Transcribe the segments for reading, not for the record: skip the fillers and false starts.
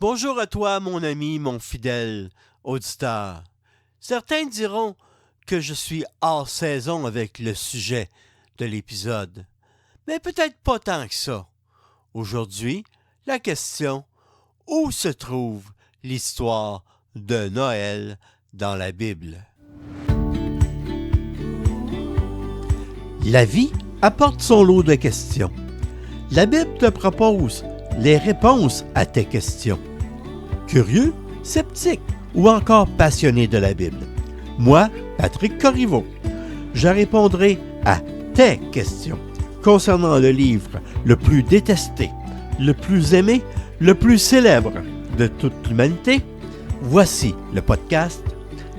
Bonjour à toi, mon ami, mon fidèle auditeur. Certains diront que je suis hors saison avec le sujet de l'épisode, mais peut-être pas tant que ça. Aujourd'hui, la question: où se trouve l'histoire de Noël dans la Bible? La vie apporte son lot de questions. La Bible te propose les réponses à tes questions. Curieux, sceptique ou encore passionné de la Bible? Moi, Patrick Corriveau, je répondrai à tes questions concernant le livre le plus détesté, le plus aimé, le plus célèbre de toute l'humanité. Voici le podcast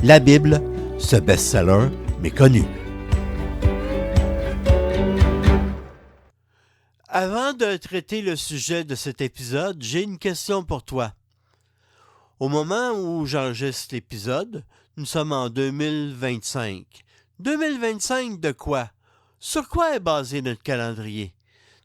La Bible, ce best-seller méconnu. Avant de traiter le sujet de cet épisode, j'ai une question pour toi. Au moment où j'enregistre l'épisode, nous sommes en 2025. 2025 de quoi? Sur quoi est basé notre calendrier?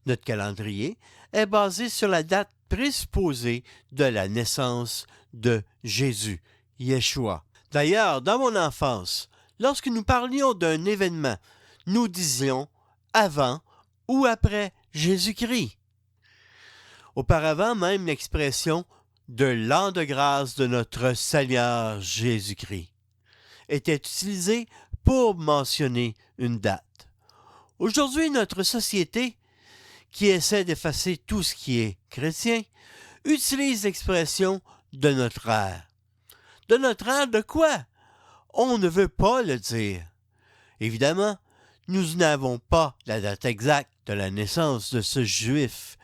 Notre calendrier est basé sur la date présupposée de la naissance de Jésus, Yeshua. D'ailleurs, dans mon enfance, lorsque nous parlions d'un événement, nous disions avant ou après Jésus-Christ. Auparavant, même l'expression de l'an de grâce de notre Seigneur Jésus-Christ était utilisée pour mentionner une date. Aujourd'hui, notre société, qui essaie d'effacer tout ce qui est chrétien, utilise l'expression de notre ère. De notre ère de quoi? On ne veut pas le dire. Évidemment, nous n'avons pas la date exacte de la naissance de ce Juif,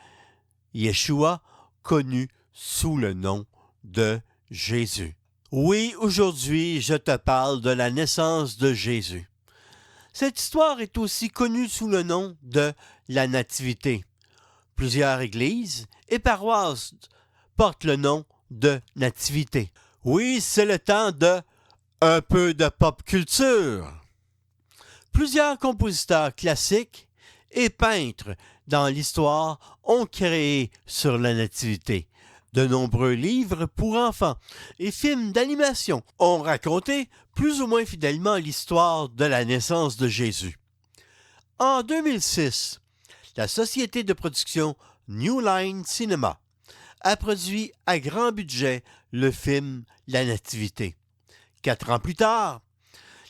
Yeshua, connu sous le nom de Jésus. Oui, aujourd'hui, je te parle de la naissance de Jésus. Cette histoire est aussi connue sous le nom de la Nativité. Plusieurs églises et paroisses portent le nom de Nativité. Oui, c'est le temps de un peu de pop culture. Plusieurs compositeurs classiques et peintres dans l'histoire ont créé sur la Nativité. De nombreux livres pour enfants et films d'animation ont raconté plus ou moins fidèlement l'histoire de la naissance de Jésus. En 2006, la société de production New Line Cinema a produit à grand budget le film La Nativité. 4 ans plus tard,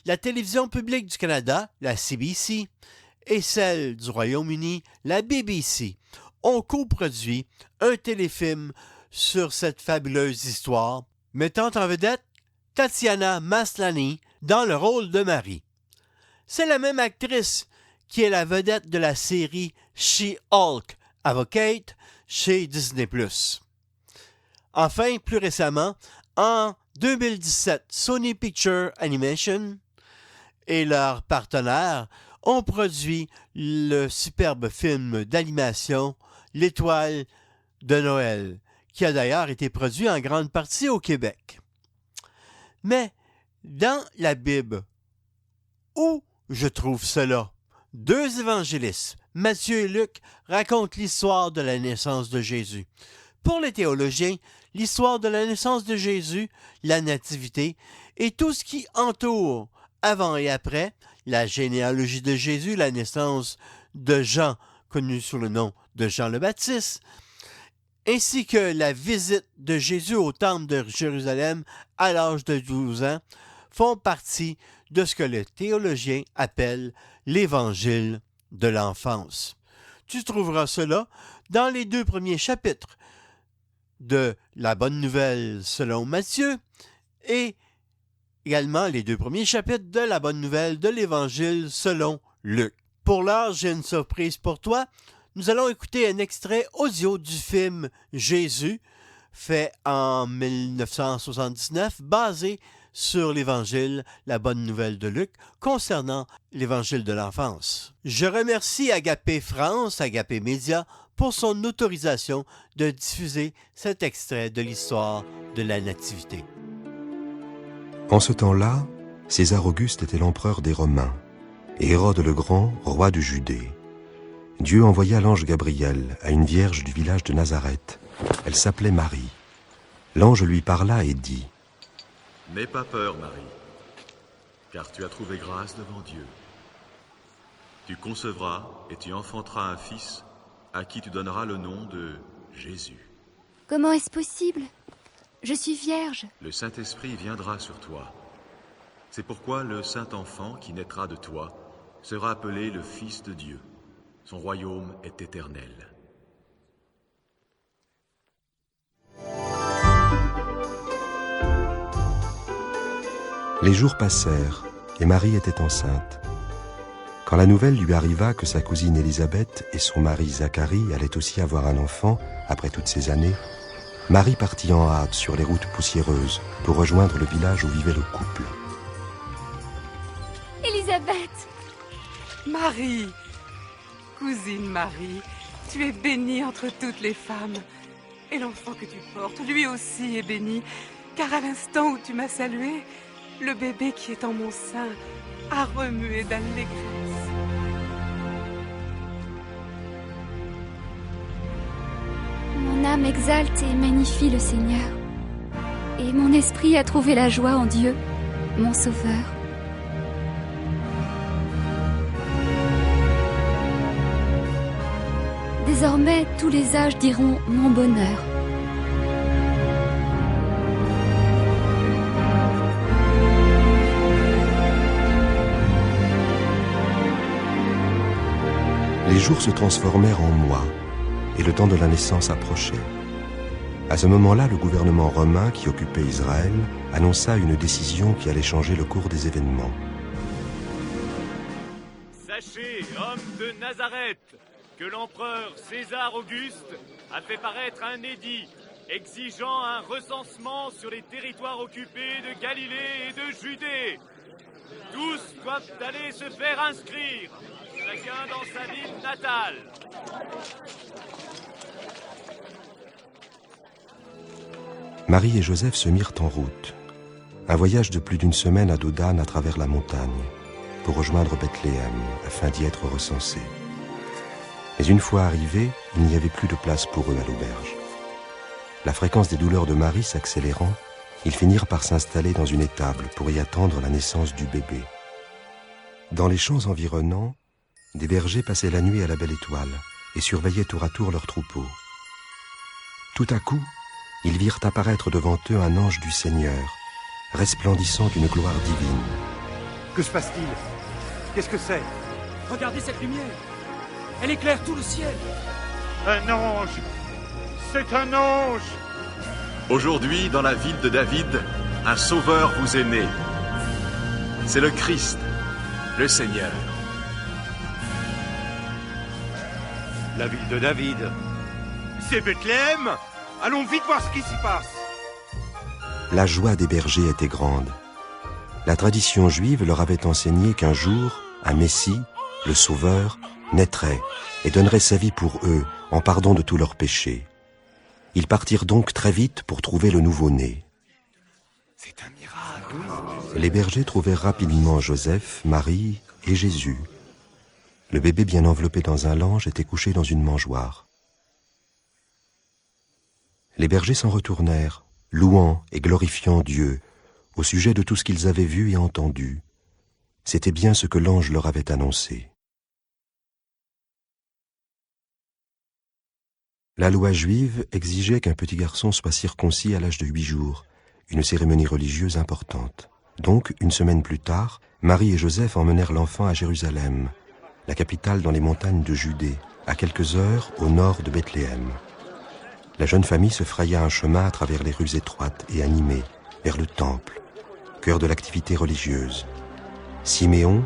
la télévision publique du Canada, la CBC, et celle du Royaume-Uni, la BBC, ont coproduit un téléfilm sur cette fabuleuse histoire, mettant en vedette Tatiana Maslany dans le rôle de Marie. C'est la même actrice qui est la vedette de la série She-Hulk Advocate chez Disney+. Enfin, plus récemment, en 2017, Sony Pictures Animation et leurs partenaires ont produit le superbe film d'animation L'Étoile de Noël, qui a d'ailleurs été produit en grande partie au Québec. Mais dans la Bible, où je trouve cela? 2 évangélistes, Matthieu et Luc, racontent l'histoire de la naissance de Jésus. Pour les théologiens, l'histoire de la naissance de Jésus, la nativité, et tout ce qui entoure, avant et après, la généalogie de Jésus, la naissance de Jean, connu sous le nom de Jean le Baptiste, ainsi que la visite de Jésus au temple de Jérusalem à l'âge de 12 ans, font partie de ce que les théologiens appellent l'évangile de l'enfance. Tu trouveras cela dans les 2 premiers chapitres de la Bonne Nouvelle selon Matthieu et également les 2 premiers chapitres de la Bonne Nouvelle de l'Évangile selon Luc. Pour l'heure, j'ai une surprise pour toi. Nous allons écouter un extrait audio du film Jésus, fait en 1979, basé sur l'Évangile, la Bonne Nouvelle de Luc, concernant l'Évangile de l'enfance. Je remercie Agapé France, Agapé Média, pour son autorisation de diffuser cet extrait de l'histoire de la Nativité. En ce temps-là, César Auguste était l'empereur des Romains, et Hérode le Grand, roi de Judée. Dieu envoya l'ange Gabriel à une vierge du village de Nazareth. Elle s'appelait Marie. L'ange lui parla et dit : « N'aie pas peur, Marie, car tu as trouvé grâce devant Dieu. Tu concevras et tu enfanteras un fils à qui tu donneras le nom de Jésus. Comment est-ce possible? Je suis vierge. Le Saint-Esprit viendra sur toi. C'est pourquoi le Saint-Enfant qui naîtra de toi sera appelé le Fils de Dieu. Son royaume est éternel. » Les jours passèrent, et Marie était enceinte. Quand la nouvelle lui arriva que sa cousine Élisabeth et son mari Zacharie allaient aussi avoir un enfant, après toutes ces années, Marie partit en hâte sur les routes poussiéreuses pour rejoindre le village où vivait le couple. Élisabeth! Marie, cousine Marie, tu es bénie entre toutes les femmes. Et l'enfant que tu portes, lui aussi est béni, car à l'instant où tu m'as salué, le bébé qui est en mon sein a remué d'allégresse. Mon âme exalte et magnifie le Seigneur, et mon esprit a trouvé la joie en Dieu, mon Sauveur. Désormais, tous les âges diront mon bonheur. Les jours se transformèrent en mois, et le temps de la naissance approchait. À ce moment-là, le gouvernement romain qui occupait Israël annonça une décision qui allait changer le cours des événements. Sachez, hommes de Nazareth, que l'empereur César Auguste a fait paraître un édit exigeant un recensement sur les territoires occupés de Galilée et de Judée. Tous doivent aller se faire inscrire, chacun dans sa ville natale. Marie et Joseph se mirent en route. Un voyage de plus d'une semaine à dos d'âne à travers la montagne, pour rejoindre Bethléem, afin d'y être recensés. Mais une fois arrivés, il n'y avait plus de place pour eux à l'auberge. La fréquence des douleurs de Marie s'accélérant, ils finirent par s'installer dans une étable pour y attendre la naissance du bébé. Dans les champs environnants, des bergers passaient la nuit à la belle étoile et surveillaient tour à tour leurs troupeaux. Tout à coup, ils virent apparaître devant eux un ange du Seigneur, resplendissant d'une gloire divine. Que se passe-t-il? Qu'est-ce que c'est? Regardez cette lumière. Elle éclaire tout le ciel. Un ange! C'est un ange! Aujourd'hui, dans la ville de David, un sauveur vous est né. C'est le Christ, le Seigneur. La ville de David. C'est Bethléem! Allons vite voir ce qui s'y passe. La joie des bergers était grande. La tradition juive leur avait enseigné qu'un jour, un Messie, le Sauveur, naîtrait et donnerait sa vie pour eux en pardon de tous leurs péchés. Ils partirent donc très vite pour trouver le nouveau-né. C'est un miracle. Les bergers trouvèrent rapidement Joseph, Marie et Jésus. Le bébé bien enveloppé dans un lange était couché dans une mangeoire. Les bergers s'en retournèrent, louant et glorifiant Dieu au sujet de tout ce qu'ils avaient vu et entendu. C'était bien ce que l'ange leur avait annoncé. La loi juive exigeait qu'un petit garçon soit circoncis à l'âge de 8 jours, une cérémonie religieuse importante. Donc, une semaine plus tard, Marie et Joseph emmenèrent l'enfant à Jérusalem, la capitale dans les montagnes de Judée, à quelques heures au nord de Bethléem. La jeune famille se fraya un chemin à travers les rues étroites et animées, vers le temple, cœur de l'activité religieuse. Siméon,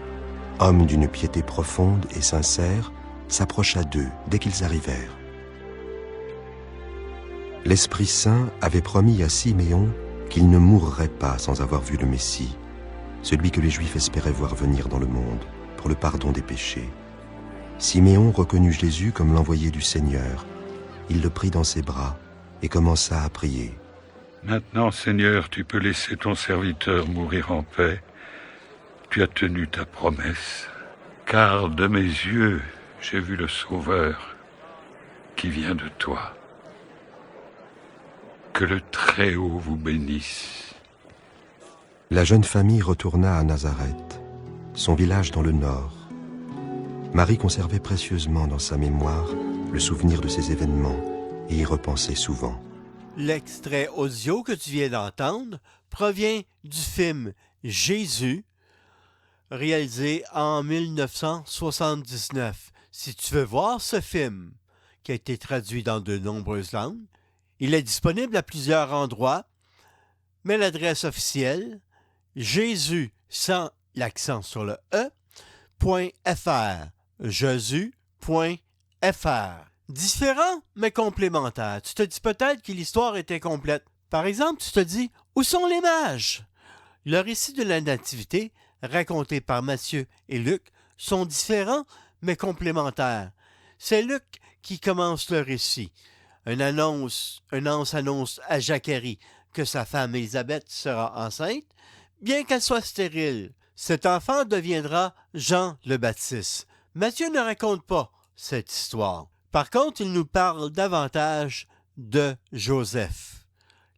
homme d'une piété profonde et sincère, s'approcha d'eux dès qu'ils arrivèrent. L'Esprit Saint avait promis à Siméon qu'il ne mourrait pas sans avoir vu le Messie, celui que les Juifs espéraient voir venir dans le monde pour le pardon des péchés. Siméon reconnut Jésus comme l'envoyé du Seigneur. Il le prit dans ses bras et commença à prier. « Maintenant, Seigneur, tu peux laisser ton serviteur mourir en paix. Tu as tenu ta promesse, car de mes yeux, j'ai vu le Sauveur qui vient de toi. Que le Très-Haut vous bénisse. La jeune famille retourna à Nazareth, son village dans le nord. Marie conservait précieusement dans sa mémoire le souvenir de ces événements et y repensait souvent. L'extrait audio que tu viens d'entendre provient du film Jésus, réalisé en 1979. Si tu veux voir ce film, qui a été traduit dans de nombreuses langues, il est disponible à plusieurs endroits, mais l'adresse officielle, Jésus sans l'accent sur le e.fr, Jésus.fr. Différent, mais complémentaire. Tu te dis peut-être que l'histoire est incomplète. Par exemple, tu te dis, où sont les mages? Le récit de la Nativité, raconté par Matthieu et Luc, sont différents, mais complémentaires. C'est Luc qui commence le récit. Un ange annonce à Zacharie que sa femme Élisabeth sera enceinte, bien qu'elle soit stérile. Cet enfant deviendra Jean le Baptiste. Matthieu ne raconte pas cette histoire. Par contre, il nous parle davantage de Joseph.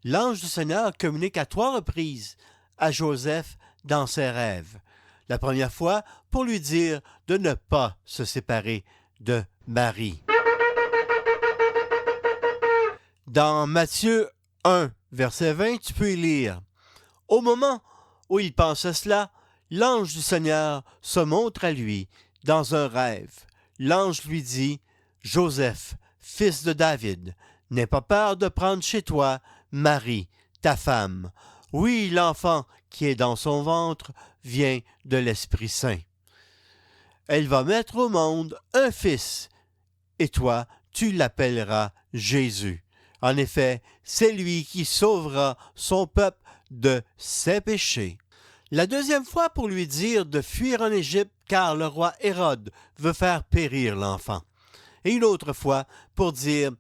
L'ange du Seigneur communique à 3 reprises à Joseph dans ses rêves. La première fois pour lui dire de ne pas se séparer de Marie. Dans Matthieu 1, verset 20, tu peux y lire. Au moment où il pense à cela, l'ange du Seigneur se montre à lui dans un rêve. L'ange lui dit, « Joseph, fils de David, n'aie pas peur de prendre chez toi Marie, ta femme. Oui, l'enfant qui est dans son ventre vient de l'Esprit Saint. Elle va mettre au monde un fils, et toi, tu l'appelleras Jésus. En effet, c'est lui qui sauvera son peuple de ses péchés. » La deuxième fois pour lui dire de fuir en Égypte, car le roi Hérode veut faire périr l'enfant. Et une autre fois pour dire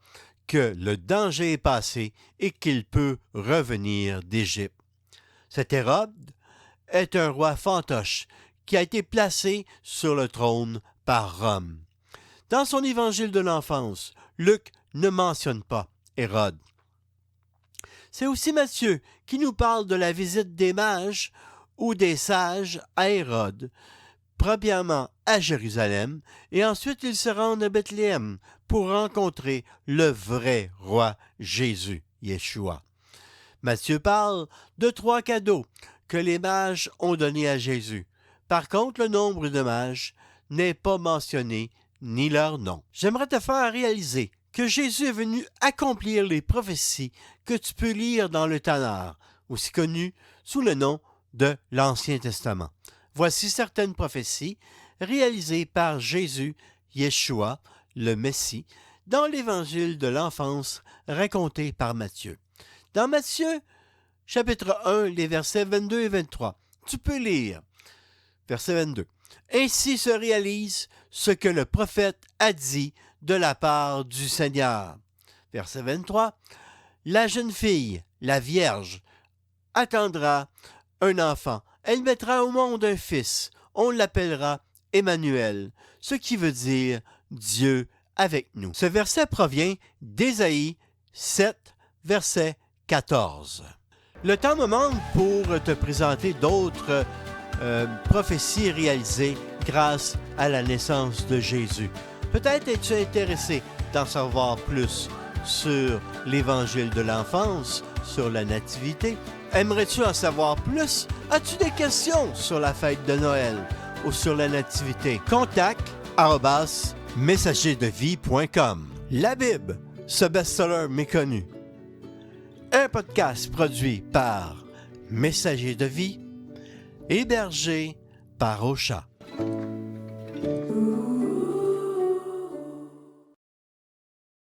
que le danger est passé et qu'il peut revenir d'Égypte. Cet Hérode est un roi fantoche qui a été placé sur le trône par Rome. Dans son évangile de l'enfance, Luc ne mentionne pas Hérode. C'est aussi Matthieu qui nous parle de la visite des mages ou des sages à Hérode, premièrement à Jérusalem, et ensuite ils se rendent à Bethléem pour rencontrer le vrai roi Jésus, Yeshua. Matthieu parle de 3 cadeaux que les mages ont donnés à Jésus. Par contre, le nombre de mages n'est pas mentionné ni leur nom. J'aimerais te faire réaliser que Jésus est venu accomplir les prophéties que tu peux lire dans le Tanakh, aussi connu sous le nom de l'Ancien Testament. Voici certaines prophéties réalisées par Jésus, Yeshua, le Messie, dans l'Évangile de l'enfance raconté par Matthieu. Dans Matthieu, chapitre 1, les versets 22 et 23, tu peux lire, verset 22. « Ainsi se réalise ce que le prophète a dit de la part du Seigneur. » Verset 23. « La jeune fille, la Vierge, attendra un enfant. Elle mettra au monde un fils. On l'appellera Emmanuel, ce qui veut dire Dieu avec nous. » Ce verset provient d'Ésaïe 7, verset 14. Le temps me manque pour te présenter d'autres prophéties réalisées grâce à la naissance de Jésus. Peut-être es-tu intéressé d'en savoir plus sur l'Évangile de l'enfance, sur la Nativité. Aimerais-tu en savoir plus? As-tu des questions sur la fête de Noël ou sur la Nativité? Contact@messager-de-vie.com. La Bible, ce best-seller méconnu. Un podcast produit par Messager de Vie, hébergé par Ocha.